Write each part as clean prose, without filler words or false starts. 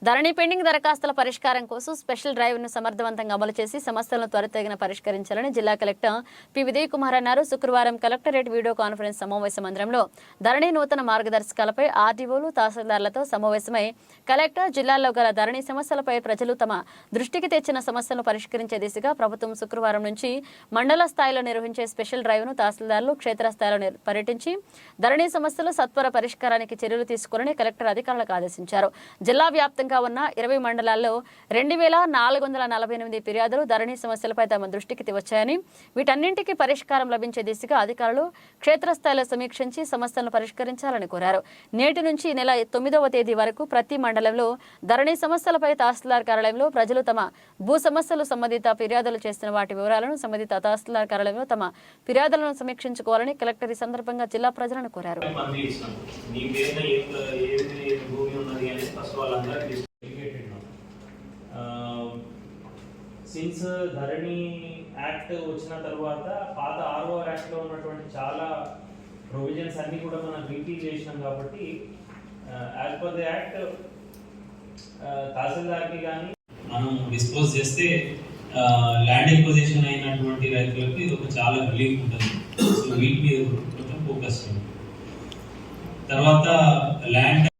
ధరణి pending దరఖాస్తుల పరిష్కారం కోసం స్పెషల్ డ్రైవ్ ను సమర్థవంతంగా అమలు చేసి సమస్యలను త్వరితగిన పరిష్కరించాలని జిల్లా కలెక్టర్ పి విజయ్ కుమార్ అన్నారు. శుక్రవారం కలెక్టరేట్ వీడియో కాన్ఫరెన్స్ సమావేశ మందిరంలో ధరణి నూతన మార్గదర్శకాలపై ఆర్డీఓలు తహసీల్దార్లతో సమావేశమై కలెక్టర్ జిల్లాలో గల ధరణి సమస్యలపై ప్రజలు తమ దృష్టికి తెచ్చిన సమస్యలను పరిష్కరించే దిశగా ప్రభుత్వం శుక్రవారం నుంచి మండల స్థాయిలో నిర్వహించే స్పెషల్ డ్రైవ్ ను తహసీల్దార్లు క్షేత్రస్థాయిలో పర్యటించి ధరణి సమస్యల సత్వర పరిష్కారానికి చర్యలు తీసుకోవాలని కలెక్టర్ అధికారులకు ఆదేశించారు. జిల్లా వ్యాప్తంగా ఉన్న 20 మండలాల్లో 2448 ఫిర్యాదులు ధరణి సమస్యలపై తమ దృష్టికి వచ్చాయని, వీటన్నింటికీ పరిష్కారం లభించే దిశగా అధికారులు క్షేత్రస్థాయిలో సమీక్షించి సమస్యలను పరిష్కరించాలని కోరారు. నేటి నుంచి నెల 9వ తేదీ వరకు ప్రతి మండలంలో ధరణి సమస్యలపై తహసీల్దార్ కార్యాలయంలో ప్రజలు తమ భూ సమస్యలు సంబంధిత ఫిర్యాదులు చేస్తున్న వాటి వివరాలను సంబంధిత తహసీల్దార్ కార్యాలయంలో తమ ఫిర్యాదులను సమీక్షించుకోవాలని కలెక్టర్ ఈ సందర్భంగా జిల్లా ప్రజలను కోరారు. సిన్స్ ధరణి యాక్ట్ వచ్చిన తర్వాత పాత RO యాక్ట్ లో ఉన్నటువంటి చాలా ప్రొవిజన్స్ అన్ని కూడా మనం రిపీట్ చేసినాం కాబట్టి యాజ్ పర్ ది యాక్ట్ తహసీల్దార్కి కానీ మనం డిస్పోజ్ చేస్తే ల్యాండ్ ఎక్విజిషన్ అయినటువంటి రైతులకు ఇది ఒక చాలా రిలీఫ్ ఉంటుంది. సో వీటి మీద కొంచెం ఫోకస్ చేయండి. తర్వాత ల్యాండ్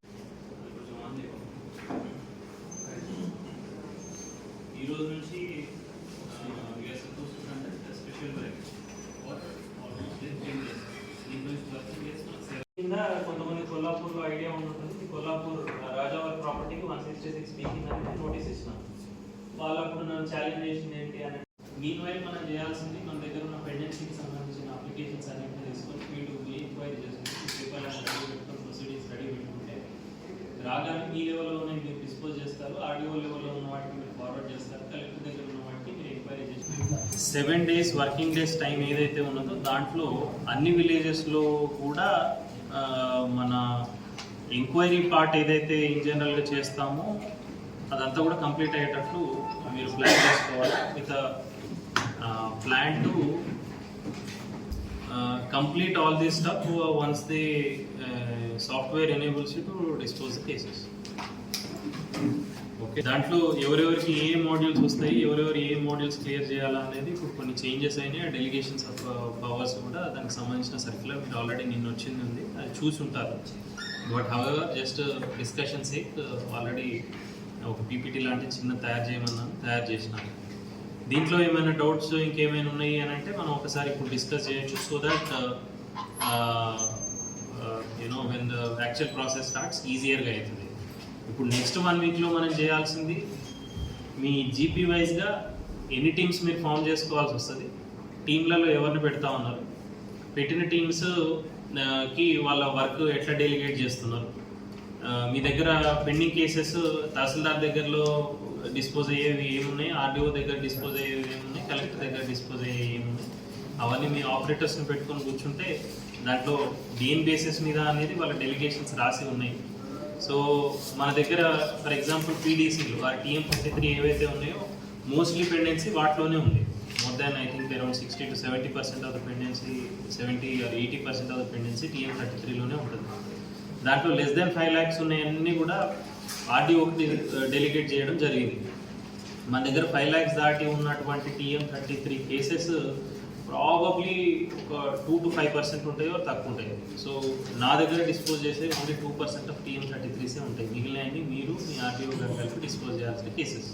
ఈ రోజు నుంచి కొంతమంది కొల్లాపూర్లో ఐడియా ఉంటుంది. కొల్లాపూర్ రాజావారి ప్రాపర్టీకి 166 స్పీకింగ్ అనేది నోటీస్ ఇచ్చినాం. వాళ్ళప్పుడు నన్ను ఛాలెంజ్ చేసింది ఏంటి అని, మీన్ వైల్ మనం చేయాల్సింది మన దగ్గర ఉన్న పెండెన్సీకి సంబంధించిన అప్లికేషన్స్ అన్నింటినీ తీసుకొని వీళ్ళు ఎంక్వైరీ చేసుకుంటే పెట్టుకొని ప్రొసీడింగ్స్ రెడీ పెట్టుకుంటే రాగానే మీ లెవెల్లోనే మీరు డిస్పోజ్ చేస్తారు, ఆర్డీఓ లెవెల్లో ఉన్న వాటిని మీరు ఫార్వర్డ్ చేస్తారు, కలెక్టర్ దగ్గర ఉన్న వాటికి మీరు ఎంక్వైరీ చేసుకుంటారు. 7 days వర్కింగ్ డేస్ టైం ఏదైతే ఉన్నదో దాంట్లో అన్ని విలేజెస్లో కూడా మన ఎంక్వైరీ పార్ట్ ఏదైతే ఇన్ జనరల్గా చేస్తామో అదంతా కూడా కంప్లీట్ అయ్యేటట్లు మీరు ప్లాన్ చేసుకోవాలి. With plan to complete all this stuff once the software enables to dispose the cases. Okay, దాంట్లో ఎవరెవరికి ఏ మాడ్యూల్స్ వస్తాయి, ఎవరెవరు ఏ మాడ్యూల్స్ క్లియర్ చేయాలా అనేది ఇప్పుడు కొన్ని చేంజెస్ అయినాయి. డెలిగేషన్స్ ఆఫ్ పవర్స్ కూడా దానికి సంబంధించిన సర్క్యులర్ మీరు ఆల్రెడీ నిన్న వచ్చింది ఉంది, అది చూసి ఉంటారు. But however just discussion sake already ఒక పీపీటీ లాంటి చిన్న తయారు చేసినాను. దీంట్లో ఏమైనా డౌట్స్ ఇంకేమైనా ఉన్నాయి అని అంటే మనం ఒకసారి ఇప్పుడు డిస్కస్ చేయొచ్చు. So that you know when the actual process starts ఈజియర్గా అవుతుంది. ఇప్పుడు నెక్స్ట్ 1 weekలో మనం చేయాల్సింది, మీ జీపీ వైజ్గా ఎన్ని టీమ్స్ మీరు ఫామ్ చేసుకోవాల్సి వస్తుంది, టీంలలో ఎవరిని పెడతా ఉన్నారు, పెట్టిన టీమ్స్కి వాళ్ళ వర్క్ ఎట్లా డెలిగేట్ చేస్తున్నారు, మీ దగ్గర పెండింగ్ కేసెస్ తహసీల్దార్ దగ్గరలో డిస్పోజ్ అయ్యేవి ఏమున్నాయి, ఆర్డీఓ దగ్గర డిస్పోజ్ అయ్యేవి ఏమున్నాయి, కలెక్టర్ దగ్గర డిస్పోజ్ అయ్యేవి ఏమున్నాయి, అవన్నీ మీ ఆపరేటర్స్ని పెట్టుకొని కూర్చుంటే దాంట్లో దేని బేసిస్ మీద అనేది వాళ్ళ డెలిగేషన్స్ రాసి ఉన్నాయి. సో మన దగ్గర ఫర్ ఎగ్జాంపుల్ పీడీసీలు ఆ TM33 ఏవైతే ఉన్నాయో మోస్ట్లీ పెండెన్సీ వాటిలోనే ఉంది. More than I think around 60 to 70% of the pendency, 70 or 80% of the pendency TM33లోనే ఉంటుంది. దాంట్లో లెస్ దెన్ 5 lakhs ఉన్నాయన్నీ కూడా ఆర్డీఓకి డెలిగేట్ చేయడం జరిగింది. మన దగ్గర 5 lakhs దాటి ఉన్నటువంటి TM33 కేసెస్ ప్రాబబ్లీ ఒక 2 to 5% ఉంటాయో తక్కువ ఉంటాయి. సో నా దగ్గర డిస్పోజ్ చేసే ఓన్లీ 2% ఆఫ్ TM33సే ఉంటాయి. మిగిలినవి మీరు మీ ఆర్డీఓ గారు కలిపి డిస్పోజ్ చేయాల్సిన కేసెస్.